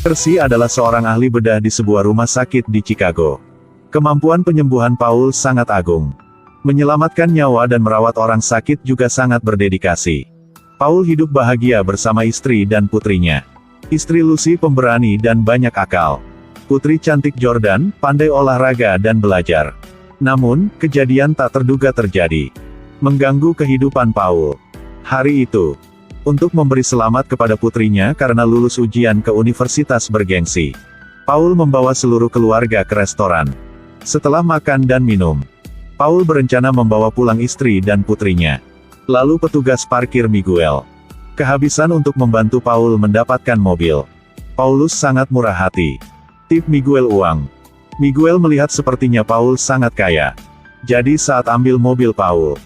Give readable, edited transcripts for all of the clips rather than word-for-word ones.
Percy adalah seorang ahli bedah di sebuah rumah sakit di Chicago. Kemampuan penyembuhan Paul sangat agung. Menyelamatkan nyawa dan merawat orang sakit juga sangat berdedikasi. Paul hidup bahagia bersama istri dan putrinya. Istri Lucy pemberani dan banyak akal. Putri cantik Jordan, pandai olahraga dan belajar. Namun, kejadian tak terduga terjadi. Mengganggu kehidupan Paul. Hari itu, untuk memberi selamat kepada putrinya karena lulus ujian ke universitas bergengsi, Paul membawa seluruh keluarga ke restoran. Setelah makan dan minum, Paul berencana membawa pulang istri dan putrinya. Lalu petugas parkir Miguel kehabisan untuk membantu Paul mendapatkan mobil. Paulus sangat murah hati. Tip Miguel uang. Miguel melihat sepertinya Paul sangat kaya. Jadi saat ambil mobil Paul,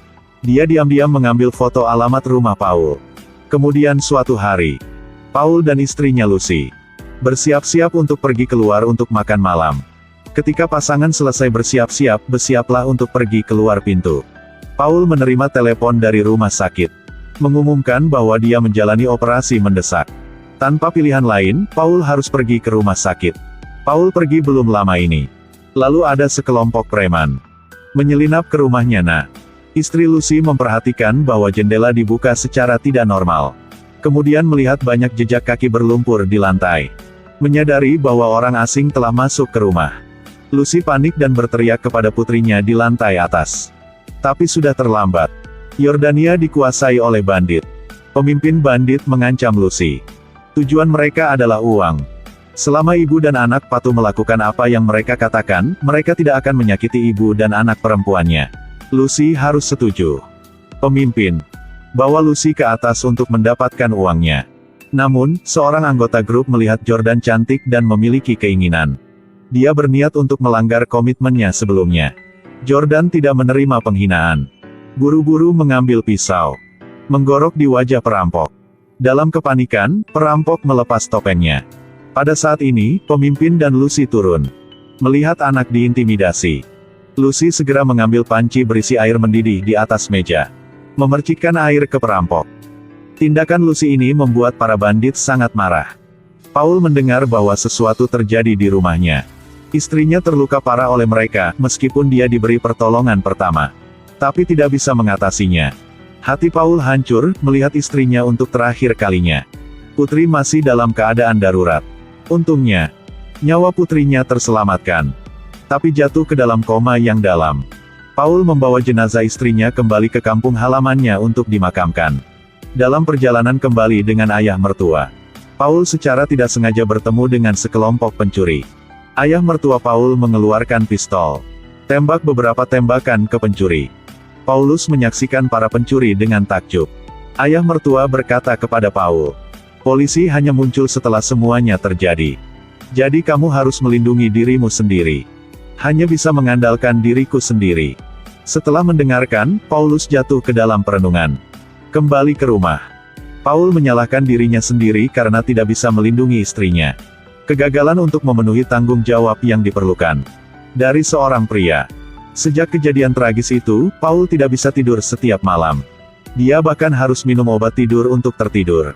dia diam-diam mengambil foto alamat rumah Paul. Kemudian suatu hari, Paul dan istrinya Lucy bersiap-siap untuk pergi keluar untuk makan malam. Ketika pasangan selesai bersiap-siap, bersiaplah untuk pergi keluar pintu. Paul menerima telepon dari rumah sakit, mengumumkan bahwa dia menjalani operasi mendesak. Tanpa pilihan lain, Paul harus pergi ke rumah sakit. Paul pergi belum lama ini. Lalu ada sekelompok preman menyelinap ke rumahnya. Istri Lucy memperhatikan bahwa jendela dibuka secara tidak normal. Kemudian melihat banyak jejak kaki berlumpur di lantai. Menyadari bahwa orang asing telah masuk ke rumah, Lucy panik dan berteriak kepada putrinya di lantai atas. Tapi sudah terlambat. Yordania dikuasai oleh bandit. Pemimpin bandit mengancam Lucy. Tujuan mereka adalah uang. Selama ibu dan anak patuh melakukan apa yang mereka katakan, mereka tidak akan menyakiti ibu dan anak perempuannya. Lucy harus setuju. Pemimpin bawa Lucy ke atas untuk mendapatkan uangnya. Namun, seorang anggota grup melihat Jordan cantik dan memiliki keinginan. Dia berniat untuk melanggar komitmennya sebelumnya. Jordan tidak menerima penghinaan. Buru-buru mengambil pisau, menggorok di wajah perampok. Dalam kepanikan, perampok melepas topengnya. Pada saat ini, pemimpin dan Lucy turun. Melihat anak diintimidasi, Lucy segera mengambil panci berisi air mendidih di atas meja, memercikkan air ke perampok. Tindakan Lucy ini membuat para bandit sangat marah. Paul mendengar bahwa sesuatu terjadi di rumahnya. Istrinya terluka parah oleh mereka, meskipun dia diberi pertolongan pertama, tapi tidak bisa mengatasinya. Hati Paul hancur, melihat istrinya untuk terakhir kalinya. Putri masih dalam keadaan darurat. Untungnya, nyawa putrinya terselamatkan, tapi jatuh ke dalam koma yang dalam. Paul membawa jenazah istrinya kembali ke kampung halamannya untuk dimakamkan. Dalam perjalanan kembali dengan ayah mertua, Paul secara tidak sengaja bertemu dengan sekelompok pencuri. Ayah mertua Paul mengeluarkan pistol, tembak beberapa tembakan ke pencuri. Paulus menyaksikan para pencuri dengan takjub. Ayah mertua berkata kepada Paul, "Polisi hanya muncul setelah semuanya terjadi. Jadi kamu harus melindungi dirimu sendiri. Hanya bisa mengandalkan diriku sendiri." Setelah mendengarkan, Paulus jatuh ke dalam perenungan. Kembali ke rumah, Paul menyalahkan dirinya sendiri karena tidak bisa melindungi istrinya. Kegagalan untuk memenuhi tanggung jawab yang diperlukan dari seorang pria. Sejak kejadian tragis itu, Paul tidak bisa tidur setiap malam. Dia bahkan harus minum obat tidur untuk tertidur.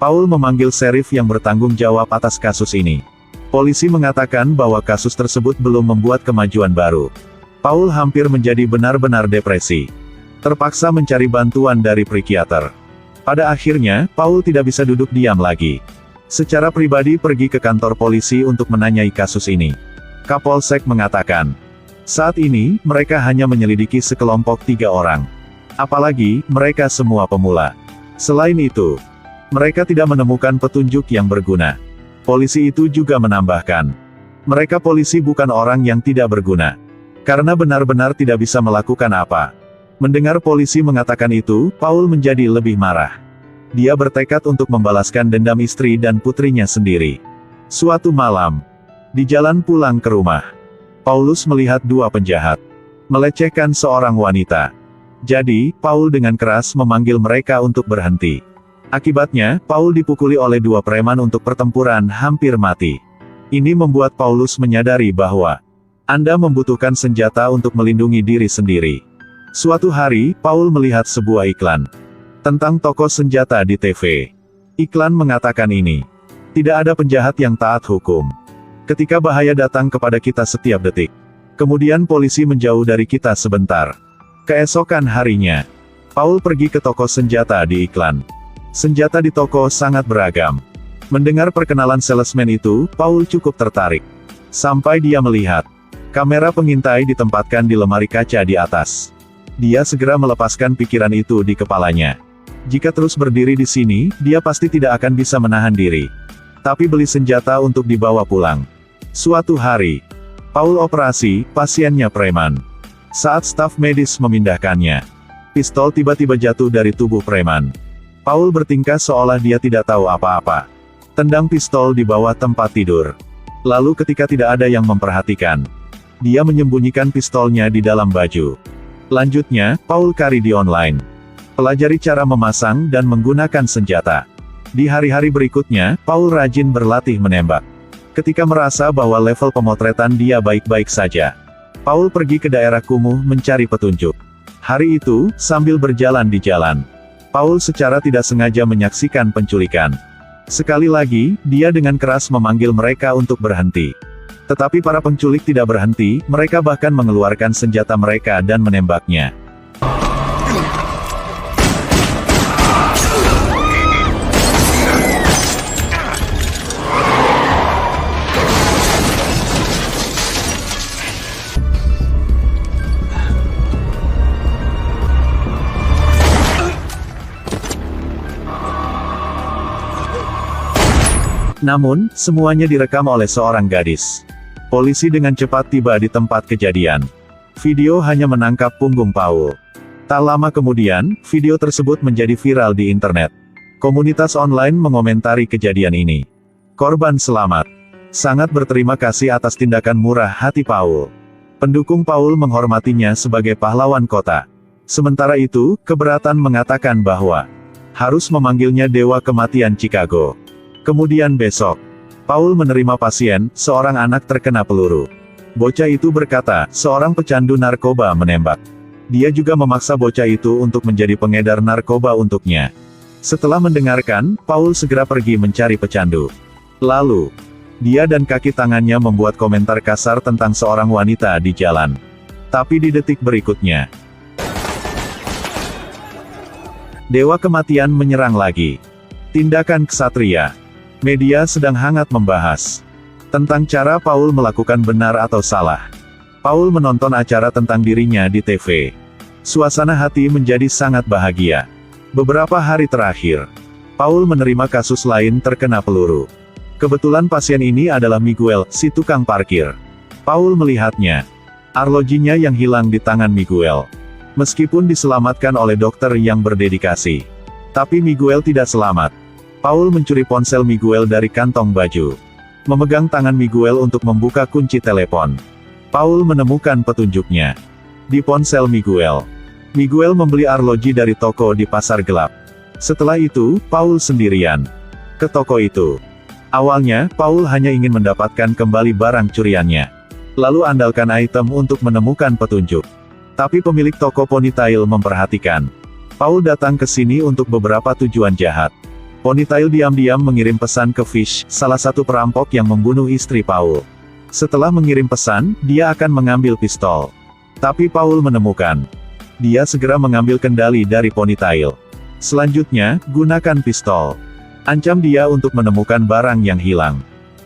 Paul memanggil sheriff yang bertanggung jawab atas kasus ini. Polisi mengatakan bahwa kasus tersebut belum membuat kemajuan baru. Paul hampir menjadi benar-benar depresi. Terpaksa mencari bantuan dari psikiater. Pada akhirnya, Paul tidak bisa duduk diam lagi. Secara pribadi pergi ke kantor polisi untuk menanyai kasus ini. Kapolsek mengatakan, saat ini, mereka hanya menyelidiki sekelompok 3 orang. Apalagi, mereka semua pemula. Selain itu, mereka tidak menemukan petunjuk yang berguna. Polisi itu juga menambahkan, mereka polisi bukan orang yang tidak berguna. Karena benar-benar tidak bisa melakukan apa. Mendengar polisi mengatakan itu, Paul menjadi lebih marah. Dia bertekad untuk membalaskan dendam istri dan putrinya sendiri. Suatu malam, di jalan pulang ke rumah, Paulus melihat 2 penjahat melecehkan seorang wanita. Jadi, Paul dengan keras memanggil mereka untuk berhenti. Akibatnya, Paul dipukuli oleh 2 preman untuk pertempuran hampir mati. Ini membuat Paulus menyadari bahwa Anda membutuhkan senjata untuk melindungi diri sendiri. Suatu hari, Paul melihat sebuah iklan tentang toko senjata di TV. Iklan mengatakan ini Tidak ada penjahat yang taat hukum. Ketika bahaya datang kepada kita setiap detik. Kemudian polisi menjauh dari kita sebentar. Keesokan harinya, Paul pergi ke toko senjata di iklan. Senjata di toko sangat beragam. Mendengar perkenalan salesman itu, Paul cukup tertarik. Sampai dia melihat kamera pengintai ditempatkan di lemari kaca di atas. Dia segera melepaskan pikiran itu di kepalanya. Jika terus berdiri di sini, dia pasti tidak akan bisa menahan diri. Tapi beli senjata untuk dibawa pulang. Suatu hari, Paul operasi pasiennya preman. Saat staf medis memindahkannya, pistol tiba-tiba jatuh dari tubuh preman. Paul bertingkah seolah dia tidak tahu apa-apa. Tendang pistol di bawah tempat tidur. Lalu ketika tidak ada yang memperhatikan, dia menyembunyikan pistolnya di dalam baju. Lanjutnya, Paul cari di online. Pelajari cara memasang dan menggunakan senjata. Di hari-hari berikutnya, Paul rajin berlatih menembak. Ketika merasa bahwa level pemotretan dia baik-baik saja, Paul pergi ke daerah kumuh mencari petunjuk. Hari itu, sambil berjalan di jalan, Paul secara tidak sengaja menyaksikan penculikan. Sekali lagi, dia dengan keras memanggil mereka untuk berhenti. Tetapi para penculik tidak berhenti, mereka bahkan mengeluarkan senjata mereka dan menembaknya. Namun, semuanya direkam oleh seorang gadis. Polisi dengan cepat tiba di tempat kejadian. Video hanya menangkap punggung Paul. Tak lama kemudian, video tersebut menjadi viral di internet. Komunitas online mengomentari kejadian ini. Korban selamat. Sangat berterima kasih atas tindakan murah hati Paul. Pendukung Paul menghormatinya sebagai pahlawan kota. Sementara itu, keberatan mengatakan bahwa harus memanggilnya Dewa Kematian Chicago. Kemudian besok, Paul menerima pasien, seorang anak terkena peluru. Bocah itu berkata, seorang pecandu narkoba menembak. Dia juga memaksa bocah itu untuk menjadi pengedar narkoba untuknya. Setelah mendengarkan, Paul segera pergi mencari pecandu. Lalu, dia dan kaki tangannya membuat komentar kasar tentang seorang wanita di jalan. Tapi di detik berikutnya, Dewa Kematian menyerang lagi. Tindakan ksatria. Media sedang hangat membahas tentang cara Paul melakukan benar atau salah. Paul menonton acara tentang dirinya di TV. Suasana hati menjadi sangat bahagia. Beberapa hari terakhir, Paul menerima kasus lain terkena peluru. Kebetulan pasien ini adalah Miguel, si tukang parkir. Paul melihatnya. Arlojinya yang hilang di tangan Miguel. Meskipun diselamatkan oleh dokter yang berdedikasi, tapi Miguel tidak selamat. Paul mencuri ponsel Miguel dari kantong baju. Memegang tangan Miguel untuk membuka kunci telepon. Paul menemukan petunjuknya di ponsel Miguel. Miguel membeli arloji dari toko di pasar gelap. Setelah itu, Paul sendirian ke toko itu. Awalnya, Paul hanya ingin mendapatkan kembali barang curiannya. Lalu andalkan item untuk menemukan petunjuk. Tapi pemilik toko ponytail memperhatikan. Paul datang ke sini untuk beberapa tujuan jahat. Ponytail diam-diam mengirim pesan ke Fish, salah satu perampok yang membunuh istri Paul. Setelah mengirim pesan, dia akan mengambil pistol. Tapi Paul menemukan. Dia segera mengambil kendali dari Ponytail. Selanjutnya, gunakan pistol. Ancam dia untuk menemukan barang yang hilang.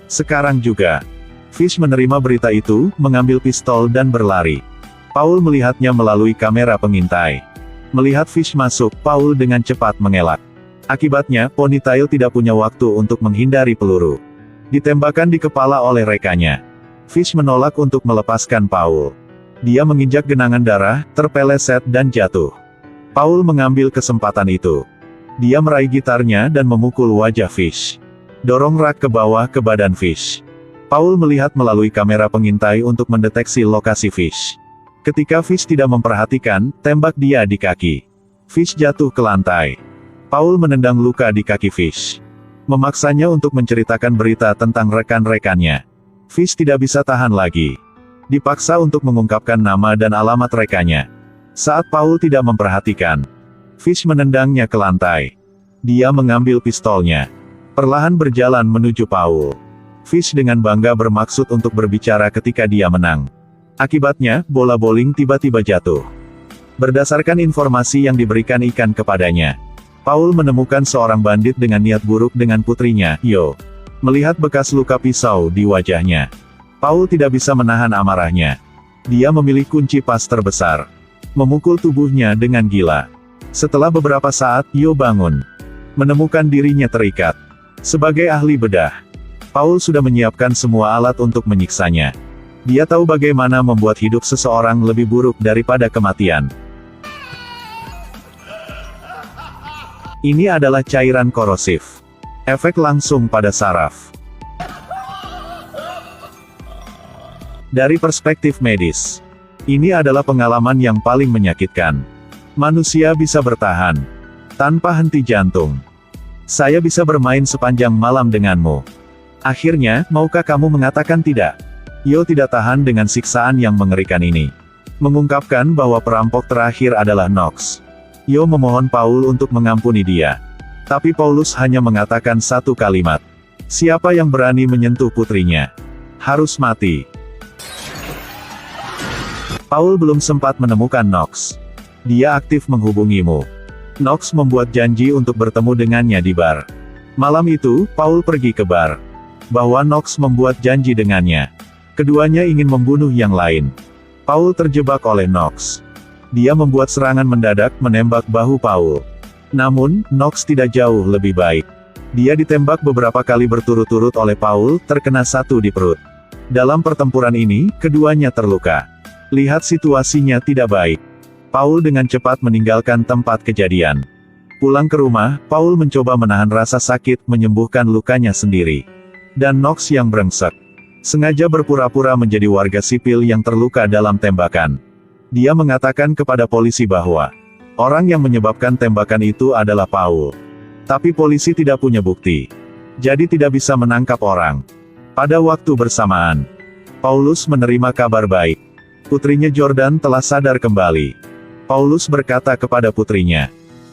Sekarang juga, Fish menerima berita itu, mengambil pistol dan berlari. Paul melihatnya melalui kamera pengintai. Melihat Fish masuk, Paul dengan cepat mengelak. Akibatnya, Ponytail tidak punya waktu untuk menghindari peluru. Ditembakkan di kepala oleh rekannya. Fish menolak untuk melepaskan Paul. Dia menginjak genangan darah, terpeleset dan jatuh. Paul mengambil kesempatan itu. Dia meraih gitarnya dan memukul wajah Fish. Dorong rak ke bawah ke badan Fish. Paul melihat melalui kamera pengintai untuk mendeteksi lokasi Fish. Ketika Fish tidak memperhatikan, tembak dia di kaki. Fish jatuh ke lantai. Paul menendang luka di kaki Fish. Memaksanya untuk menceritakan berita tentang rekan-rekannya. Fish tidak bisa tahan lagi. Dipaksa untuk mengungkapkan nama dan alamat rekannya. Saat Paul tidak memperhatikan, Fish menendangnya ke lantai. Dia mengambil pistolnya. perlahan berjalan menuju Paul. Fish dengan bangga bermaksud untuk berbicara ketika dia menang. Akibatnya, bola bowling tiba-tiba jatuh. Berdasarkan informasi yang diberikan ikan kepadanya, Paul menemukan seorang bandit dengan niat buruk dengan putrinya, Yo. Melihat bekas luka pisau di wajahnya, Paul tidak bisa menahan amarahnya. Dia memilih kunci pas terbesar, memukul tubuhnya dengan gila. Setelah beberapa saat, Yo bangun, menemukan dirinya terikat. Sebagai ahli bedah, Paul sudah menyiapkan semua alat untuk menyiksanya. Dia tahu bagaimana membuat hidup seseorang lebih buruk daripada kematian. Ini adalah cairan korosif. Efek langsung pada saraf. Dari perspektif medis, ini adalah pengalaman yang paling menyakitkan. Manusia bisa bertahan tanpa henti jantung. Saya bisa bermain sepanjang malam denganmu. Akhirnya, maukah kamu mengatakan tidak? Yo tidak tahan dengan siksaan yang mengerikan ini. Mengungkapkan bahwa perampok terakhir adalah Knox. Yo memohon Paul untuk mengampuni dia. Tapi Paulus hanya mengatakan satu kalimat. Siapa yang berani menyentuh putrinya, harus mati. Paul belum sempat menemukan Knox. Dia aktif menghubungimu. Knox membuat janji untuk bertemu dengannya di bar. Malam itu, Paul pergi ke bar. Bahwa Knox membuat janji dengannya. Keduanya ingin membunuh yang lain. Paul terjebak oleh Knox. Dia membuat serangan mendadak menembak bahu Paul. Namun, Knox tidak jauh lebih baik. Dia ditembak beberapa kali berturut-turut oleh Paul, terkena satu di perut. Dalam pertempuran ini, keduanya terluka. Lihat situasinya tidak baik. Paul dengan cepat meninggalkan tempat kejadian. Pulang ke rumah, Paul mencoba menahan rasa sakit, menyembuhkan lukanya sendiri. Dan Knox yang brengsek sengaja berpura-pura menjadi warga sipil yang terluka dalam tembakan. Dia mengatakan kepada polisi bahwa orang yang menyebabkan tembakan itu adalah Paul. Tapi polisi tidak punya bukti. Jadi tidak bisa menangkap orang. Pada waktu bersamaan, Paulus menerima kabar baik. Putrinya Jordan telah sadar kembali. Paulus berkata kepada putrinya,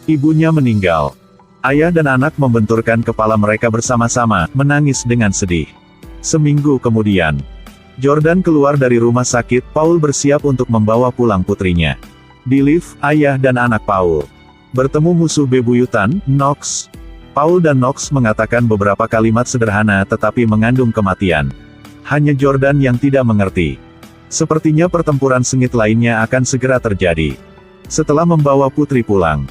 ibunya meninggal. Ayah dan anak membenturkan kepala mereka bersama-sama, menangis dengan sedih. Seminggu kemudian, Jordan keluar dari rumah sakit. Paul bersiap untuk membawa pulang putrinya. Di lift, ayah dan anak Paul bertemu musuh bebuyutan, Knox. Paul dan Knox mengatakan beberapa kalimat sederhana tetapi mengandung kematian. Hanya Jordan yang tidak mengerti. Sepertinya pertempuran sengit lainnya akan segera terjadi. Setelah membawa putri pulang,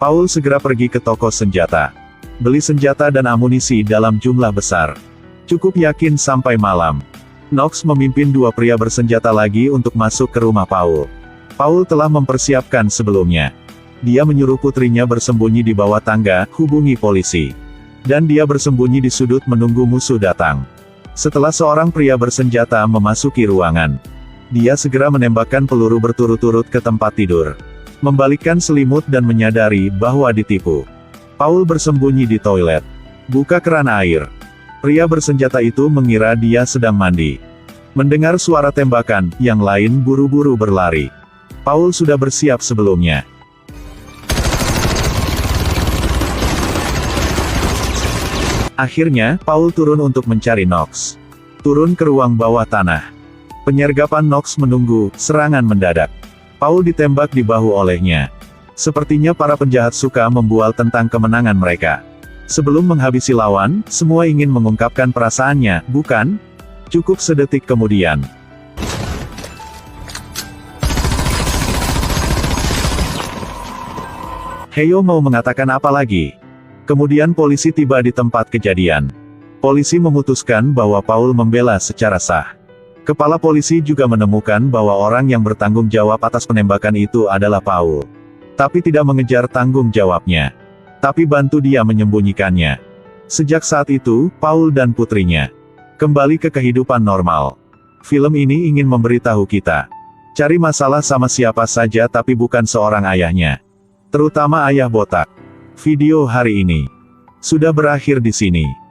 Paul segera pergi ke toko senjata. Beli senjata dan amunisi dalam jumlah besar. Cukup yakin sampai malam. Knox memimpin dua pria bersenjata lagi untuk masuk ke rumah Paul. Paul telah mempersiapkan sebelumnya. Dia menyuruh putrinya bersembunyi di bawah tangga, hubungi polisi. Dan dia bersembunyi di sudut menunggu musuh datang. Setelah seorang pria bersenjata memasuki ruangan, dia segera menembakkan peluru berturut-turut ke tempat tidur. Membalikkan selimut dan menyadari bahwa ditipu. Paul bersembunyi di toilet. Buka keran air. Pria bersenjata itu mengira dia sedang mandi. Mendengar suara tembakan, yang lain buru-buru berlari. Paul sudah bersiap sebelumnya. Akhirnya, Paul turun untuk mencari Knox. Turun ke ruang bawah tanah. Penyergapan Knox menunggu, serangan mendadak. Paul ditembak di bahu olehnya. Sepertinya para penjahat suka membual tentang kemenangan mereka. Sebelum menghabisi lawan, semua ingin mengungkapkan perasaannya, bukan? Cukup sedetik kemudian. Heyo mau mengatakan apa lagi? Kemudian polisi tiba di tempat kejadian. Polisi memutuskan bahwa Paul membela secara sah. Kepala polisi juga menemukan bahwa orang yang bertanggung jawab atas penembakan itu adalah Paul. Tapi tidak mengejar tanggung jawabnya. Tapi bantu dia menyembunyikannya. Sejak saat itu, Paul dan putrinya kembali ke kehidupan normal. Film ini ingin memberitahu kita, cari masalah sama siapa saja tapi bukan seorang ayahnya. Terutama ayah botak. Video hari ini sudah berakhir di sini.